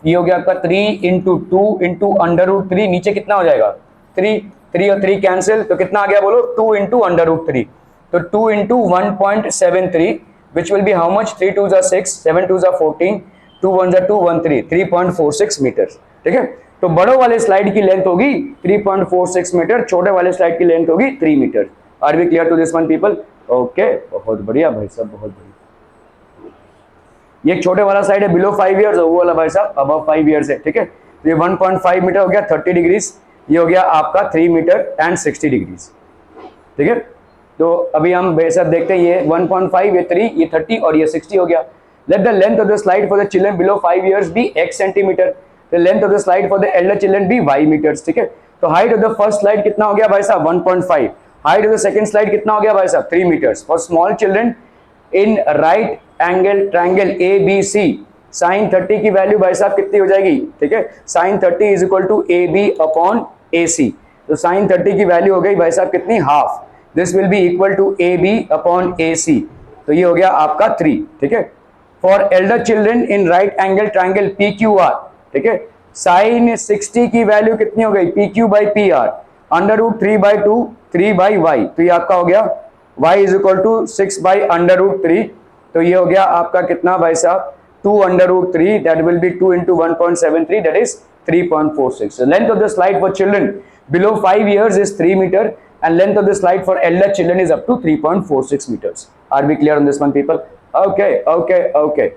ये हो गया आपका 3 इंटू 2 इंटू √3, नीचे कितना हो जाएगा 3 और 3 कैंसिल, तो कितना आ गया बोलो 2 इंटू √3, तो 2 into 1.73 which will be how much 3 2 6 7 2 14 2 1 2 13 3.46 metre, ठीक है। तो बड़ों वाले स्लाइड की लेंथ होगी 3.46 मीटर, छोटे वाले स्लाइड की लेंथ होगी 3 metre. Are we clear to this one people? Okay, बहुत बढ़िया भाई साहब, बहुत बढ़िया। ये एक छोटे वाला साइड है बिलो 5 years, वो वाला भाई साहब अबव 5 years है, ठीक है। तो ये 1.5 मीटर हो गया 30 डिग्रीज, ये हो गया आपका 3 मीटर एंड 60 डिग्रीज, ठीक है। तो अभी हम भाई साहब देखते हैं, ये 1.5 ये 3 ये 30 और ये 60 हो गया। Let the length of the slide for the children below 5 years be x centimetre, the length of the slide for the elder children be y metres, ठीक है। तो height of the first slide कितना हो गया भाई साहब 1.5, height of the second slide कितना हो गया भाई साहब 3 metres. For small children in right angle triangle ABC sin 30 की वैल्यू भाई साहब कितनी हो जाएगी, ठीक है, sin 30 is equal to AB upon AC, तो sin 30 की वैल्यू हो गई भाई साहब कितनी half, this will be equal to AB upon AC, तो ये हो गया आपका 3, ठीक है। For elder children in right angle triangle PQR, ठीक है, sin 60 की वैल्यू कितनी हो गई PQ/PR √3/2 3/y, तो ये आपका हो गया y इज इक्वल टू 6/√3, तो ये हो गया आपका कितना भाई साहब 2/√3, that will be 2 into 1.73 that is 3.46। Length of the slide for children below 5 years is 3 metre and length of the slide for elder children is up to 3.46 metres. Are we clear on this one people? Okay okay okay,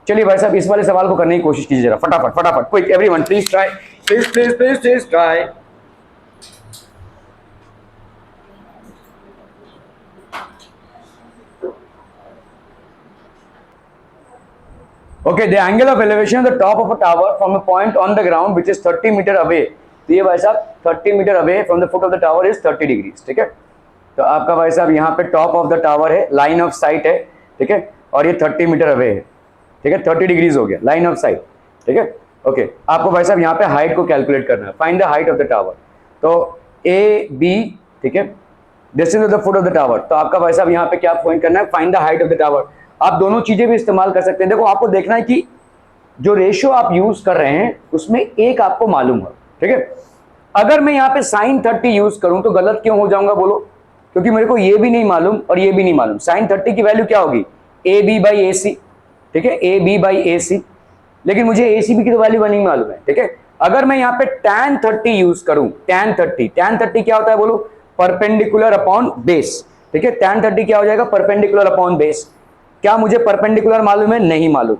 चलिए भाई साहब इस वाले सवाल को करने की कोशिश कीजिए जरा फटाफट फटाफट, quick everyone please try, please try. Okay, the angle of elevation of the top of a tower from a point on the ground which is 30 meter away, तो ये भाई साहब 30 metre away from the foot of the tower is 30 degrees, ठीक है। तो आपका भाई साहब यहाँ पे टॉप ऑफ द टावर है, लाइन ऑफ साइट है, ठीक है, और ये 30 मीटर अवे है, ठीक है, 30 डिग्रीज हो गया लाइन ऑफ साइट, ठीक है। ओके आपको भाई साहब यहाँ पे हाइट को कैलकुलेट करना है, find the height of the tower. तो ए बी, ठीक है, distance of the foot of the tower. तो आपका भाई साहब यहाँ पे क्या पॉइंट करना है, find the height of the tower. आप दोनों चीजें भी इस्तेमाल कर सकते हैं। देखो आपको देखना है कि जो रेशियो आप यूज कर रहे हैं उसमें एक आपको मालूम हो, ठीक है। अगर मैं यहाँ पे साइन 30 यूज करूं तो गलत क्यों हो जाऊंगा बोलो, क्योंकि मेरे को ये भी नहीं मालूम और ये भी नहीं मालूम। साइन 30 की वैल्यू क्या होगी, ए बी बाई ए सी, ठीक है, ए बी बाई ए सी, लेकिन मुझे ए सी बी की तो वैल्यू नहीं मालूम है, ठीक है। अगर मैं यहाँ पे tan 30 यूज करूं, tan 30 क्या होता है बोलो, परपेंडिकुलर अपॉन बेस, ठीक है। tan 30 क्या हो जाएगा, परपेंडिकुलर अपॉन बेस। क्या मुझे परपेंडिकुलर मालूम है, नहीं मालूम।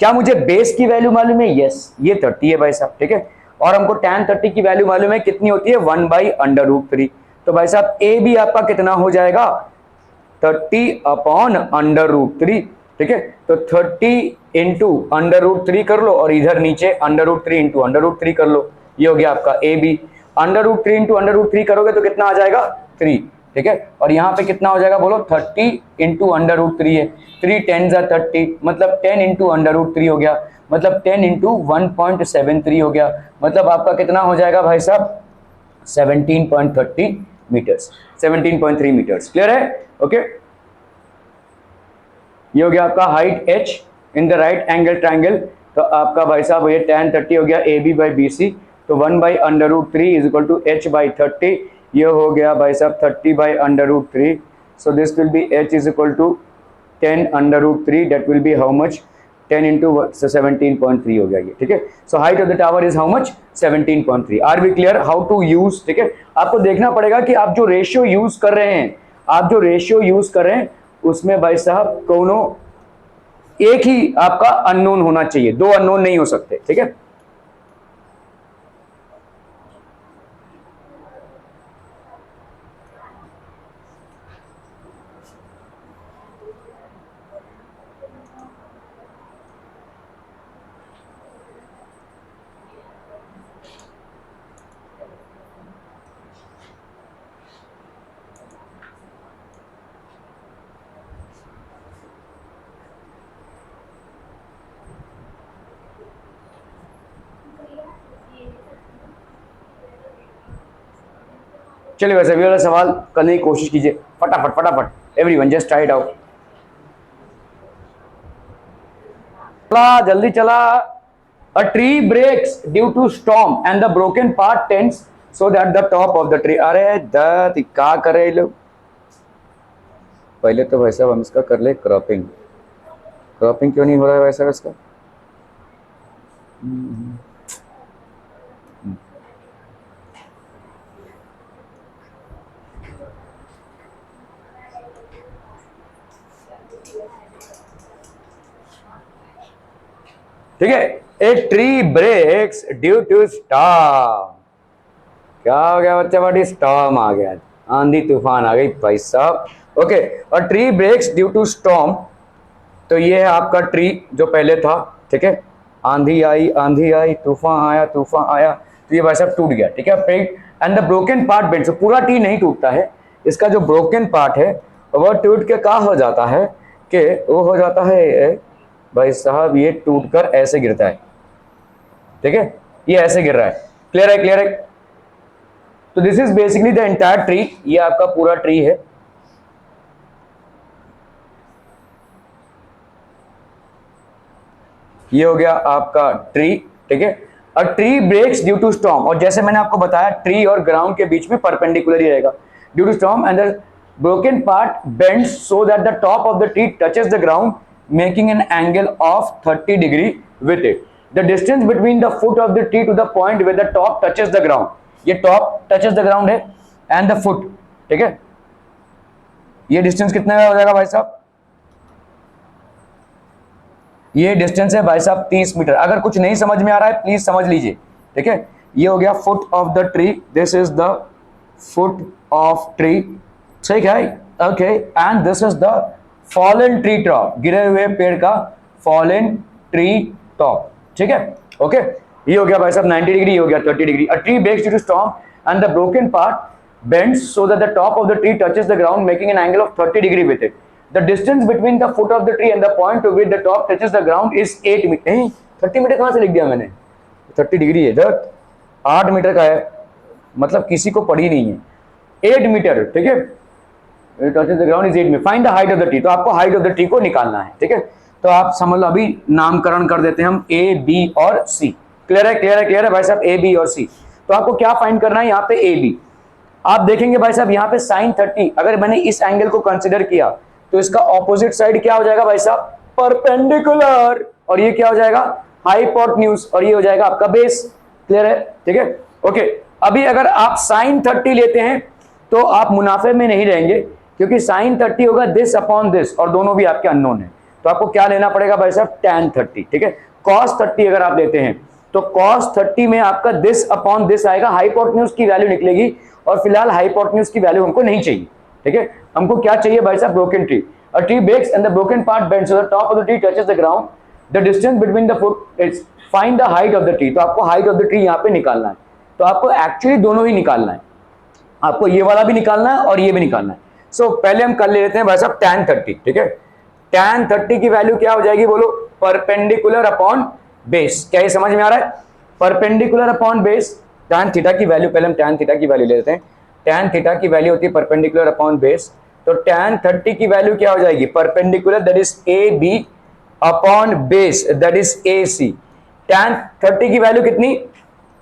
क्या मुझे बेस की वैल्यू मालूम है, यस, ये 30 है भाई साहब, ठीक है। और हमको tan 30 की वैल्यू मालूम है कितनी होती है, 1/√3। तो भाई साहब ए भी आपका कितना हो जाएगा, 30/√3, ठीक है। तो 30 इंटू √3 कर लो और इधर नीचे √3 इंटू √3 कर लो, ये हो गया आपका ए बी। √3 इंटू √3 करोगे तो कितना आ जाएगा, 3, ठीक है। और यहाँ पे कितना हो जाएगा बोलो, 30 इंटू √3 है, 3 10 30, मतलब 10 इंटू √3 हो गया, मतलब 10 इंटू 1.73 हो गया, मतलब आपका कितना हो जाएगा भाई साहब, 17.30 मीटर्स, 17.3 मीटर्स। क्लियर है, ओके। ये हो गया आपका height h in the right angle triangle. तो आपका भाई साहब ये tan 30 हो गया A B by B C, तो 1/√3 इज इक्वल टू h/30। ये हो गया भाई साहब 30/√3, so this will be h is equal to 10/√3, that will be how much, 10 into 17.3 हो गया ये, ठीक है। So height of the tower is how much, 17.3। Are we clear how to use, ठीक है। आपको देखना पड़ेगा कि आप जो रेशियो यूज कर रहे हैं, आप जो रेशियो यूज कर रहे हैं उसमें भाई साहब दोनों एक ही आपका अननोन होना चाहिए, दो अननोन नहीं हो सकते, ठीक है। चलिए वैसे अभी वाला सवाल करने की कोशिश कीजिए, फटाफट फटाफट, everyone just try it out. चला जल्दी चला। A tree breaks due to storm and the broken part tense so that the top of the tree. अरे द क्या करे लोग, पहले तो वैसा हम इसका कर ले क्रॉपिंग। क्रॉपिंग क्यों नहीं हो रहा है वैसा इसका, ठीक है। A tree breaks due to storm, क्या हो गया बच्चा बड़ी, स्टॉर्म आ गया, आंधी तूफान आ गई भाई साहब, ओके। और tree breaks due to storm, तो ये है आपका ट्री जो पहले था, ठीक है। आंधी आई तूफान आया, तो ये भाई साहब टूट गया, ठीक है। And the broken part bends, पूरा ट्री नहीं टूटता है, इसका जो ब्रोकन पार्ट है वह टूट के क्या हो जाता है कि वो हो जाता है भाई साहब, ये टूटकर ऐसे गिरता है, ठीक है, ये ऐसे गिर रहा है। क्लियर है, क्लियर है। तो this is basically the entire tree, ये आपका पूरा ट्री है। ये हो गया आपका ट्री, ठीक है। A tree breaks due to storm, और जैसे मैंने आपको बताया ट्री और ग्राउंड के बीच में परपेंडिकुलर ही रहेगा, due to storm and the broken part bends so that the top of the tree touches the ground making an angle of 30 degree with it. The distance between the foot of the tree to the point where the top touches the ground, ये top touches the ground है and the foot, ठीक है। ये distance कितना हो जाएगा भाई साहब, ये डिस्टेंस है भाई साहब 30 मीटर। अगर कुछ नहीं समझ में आ रहा है प्लीज समझ लीजिए, ठीक है। ये हो गया foot of the tree, this is the foot of tree, ठीक है, okay. And this is the fallen tree top, गिरे हुए पेड़ का फॉलन ट्री टॉप, ठीक है, ओके। ये हो गया भाई साहब 90 डिग्री, ये हो गया 30 degree. A tree breaks due to storm and the broken part bends so that the top of the tree touches the ground making an angle of 30 degree with it. The distance between the foot of the tree and the point to which the top touches the ground is 8 meter। 30 metre कहां से लिख दिया मैंने, 30 degree है, इधर 8 metre का है, मतलब किसी को पड़ी नहीं है, 8 मीटर, ठीक है, ground is 8 metre, find the height of the tree, तो आपको हाइट ऑफ द ट्री को निकालना है, ठीक है। तो आप समझ लो, अभी नामकरण कर देते हैं हम ए, बी और सी। क्लियर है, क्लियर है, क्लियर है भाई साहब, ए, बी और सी। तो आपको क्या फाइंड करना है यहाँ पे, ए, बी। आप देखेंगे भाई साहब यहाँ पे sin 30, अगर मैंने इस एंगल को कंसिडर किया तो इसका ऑपोजिट साइड क्या हो जाएगा भाई साहब, परपेंडिकुलर, और ये क्या हो जाएगा, हाइपोटेन्यूज, और ये हो जाएगा आपका बेस। क्लियर है, ठीक है, ओके। अभी अगर आप sin 30 लेते हैं तो आप मुनाफे में नहीं रहेंगे, क्योंकि sin 30 होगा दिस अपॉन दिस, और दोनों भी आपके अननोन है। तो आपको क्या लेना पड़ेगा भाई साहब, tan 30, ठीक है। cos 30 अगर आप लेते हैं तो cos 30 में आपका दिस अपॉन दिस आएगा, हाइपोटेन्यूज की वैल्यू निकलेगी, और फिलहाल हाइपोटेन्यूज की वैल्यू हमको नहीं चाहिए, ठीक है। हमको क्या चाहिए भाई साहब, broken tree. A tree breaks and the broken part bends, so the top of the tree touches the ground, the distance between the foot is, find the height of the tree. तो आपको height of the tree यहाँ पे निकालना है। तो आपको actually दोनों ही निकालना है, आपको ये वाला भी निकालना है और ये भी निकालना है। सो पहले हम कर लेते हैं भाई साहब tan 30, ठीक है। tan 30 की वैल्यू क्या हो जाएगी बोलो, परपेंडिकुलर अपॉन बेस। क्या ये समझ में आ रहा है, perpendicular upon base, tan theta की वैल्यू, पहले हम tan थीटा की वैल्यू ले लेते हैं। tan थीटा की वैल्यू होती है परपेंडिकुलर अपॉन बेस, तो tan 30 की वैल्यू क्या हो जाएगी, perpendicular that is A B upon base that is A C. tan 30 की वैल्यू कितनी,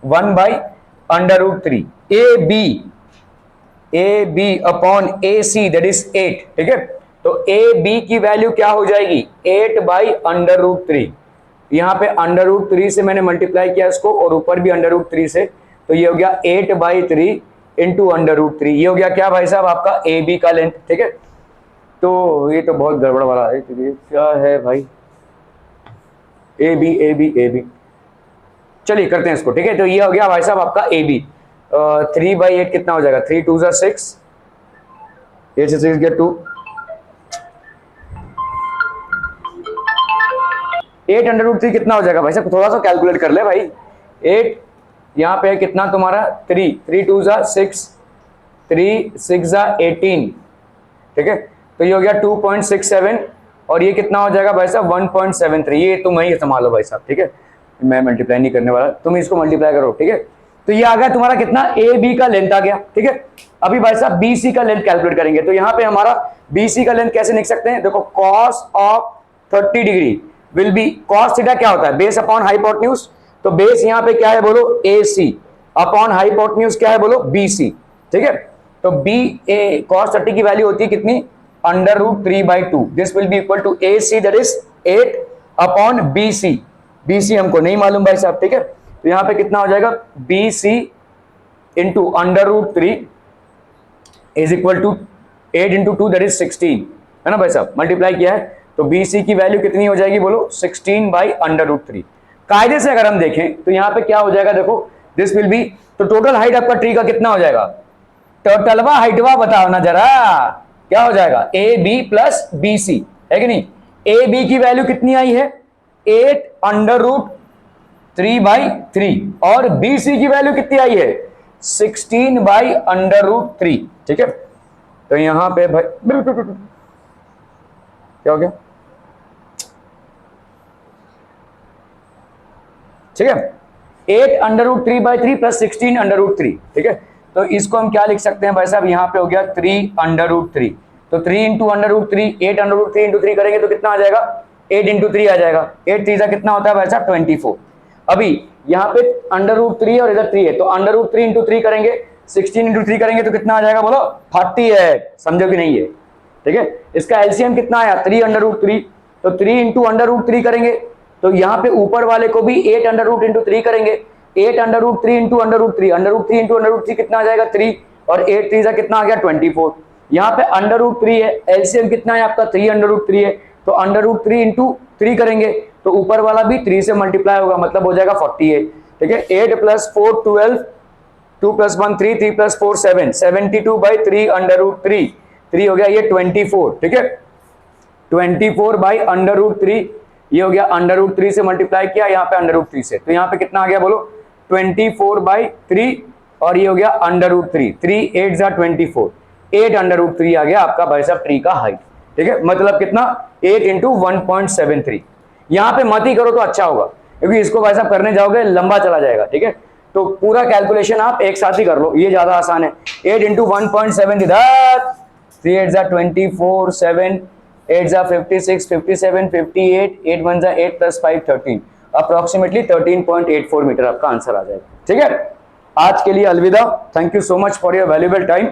1/√3 A B upon A C that is 8, ठीक है। तो ए बी की वैल्यू क्या हो जाएगी, 8/√3। यहाँ पे √3 से मैंने मल्टीप्लाई किया इसको, और ऊपर भी √3 से, तो ये हो गया 8/3 इंटू √3। ये हो गया क्या भाई साहब, आपका ए बी का लेंथ, ठीक है। तो ये तो बहुत गड़बड़ वाला है, तो ये क्या है भाई, A B A B A B, चलिए करते हैं इसको, ठीक है। तो ये हो गया भाई साहब आपका ए बी। 3/8 कितना हो जाएगा, 3 2 6, 8 से 6 get 2, 8/√3 कितना हो जाएगा भाई साहब, थोड़ा सा कैलकुलेट कर ले भाई। 8 यहाँ पे कितना तुम्हारा, 3 3 2 6, 3 6 18, ठीक है। तो ये हो गया 2.67, और ये कितना हो जाएगा भाई साहब 1.73। ये तुम ही संभालो भाई साहब, ठीक है, मैं मल्टीप्लाई नहीं करने वाला, तुम इसको मल्टीप्लाई करो, ठीक है। तो ये आ गया तुम्हारा कितना, ए बी का लेंथ आ गया, ठीक है। अभी भाई साहब बी सी का लेंथ कैलकुलेट करेंगे। तो यहाँ पे हमारा बी सी का लेंथ कैसे लिख सकते हैं, देखो cos of 30 degree will be, cos theta क्या होता है, बेस अपॉन हाइपोटेन्यूज, तो बेस यहाँ पे क्या है बोलो, ए सी, अपॉन हाइपोटेन्यूज क्या है बोलो, बी सी, ठीक है। तो बी ए cos 30 की वैल्यू होती है कितनी, √3/2, this will be equal to A C that is 8 upon B C. B C हमको नहीं मालूम भाई साहब, ठीक है। तो यहाँ पे कितना हो जाएगा, B C into √3 is equal to 8 into 2 that is 16, है ना भाई साहब, मल्टीप्लाई किया है। तो बी सी की वैल्यू कितनी हो जाएगी बोलो, 16/√3। कायदे से अगर हम देखें तो यहाँ पे क्या हो जाएगा, देखो दिस विल बी, तो टोटल हाइट आपका ट्री का कितना हो जाएगा, टोटलवा हाइटवा बताओ ना जरा, क्या हो जाएगा, A B plus B C, है कि नहीं। ए बी की वैल्यू कितनी आई है, 8/3/3, और बी सी की वैल्यू कितनी आई है, 16/√3, ठीक है। तो यहां पे भाई क्या हो गया, ठीक है, 8/3/3 प्लस 16/√3, ठीक है। तो इसको हम क्या लिख सकते हैं भाई साहब, यहाँ पे हो गया 3/√3, तो 3 इंटू √3, 8/√3 इंटू 3 करेंगे तो कितना आ जाएगा, 8 इंटू 3 आ जाएगा, 8 3 कितना होता है भाई साहब 24। अभी यहाँ पे √3 और इधर 3 है, तो √3 इंटू 3 करेंगे, 16 इंटू 3 करेंगे तो कितना आ जाएगा बोलो, 40 है, समझो कि नहीं है, ठीक है। इसका एलसीएम कितना आया, 3/√3, तो 3 इंटू √3 करेंगे, तो यहाँ पे ऊपर वाले को भी 8/√3 करेंगे, 8/√3 इंटू √3, √3 इंटू √3 कितना आ जाएगा 3, और 8 3 कितना आ गया 24। यहाँ पे √3 है, एलसीएम कितना है आपका 3/√3 है, तो √3 इंटू 3 करेंगे तो ऊपर वाला भी 3 से मल्टीप्लाई होगा, मतलब हो जाएगा 48, ठीक है। 8 + 4 12, 2 + 1 3, 3 + 4 7, 72/3/√3, 3 हो गया ये 24, ठीक है, 24/√3, ये हो गया √3 से मल्टीप्लाई किया, यहाँ पे √3 से, तो यहाँ पे कितना आ गया बोलो 24/3, और ये हो गया √3, 3 8 24, 8/√3 आ गया आपका भाई साहब ट्री का हाइट, ठीक है। मतलब कितना 8 इंटू 1.73। यहाँ पे मत ही करो तो अच्छा होगा, क्योंकि इसको वैसा करने जाओगे लंबा चला जाएगा, ठीक है। तो पूरा कैलकुलेशन आप एक साथ ही कर लो, ये ज्यादा आसान है। 8 इंटू 1.7 इधर, 3 8 24, 7 8 56, 57, 58, 8 1 8 + 5 13, अप्रोक्सीमेटली 13.84 मीटर आपका आंसर आ जाएगा, ठीक है। आज के लिए अलविदा, thank you so much for your valuable time.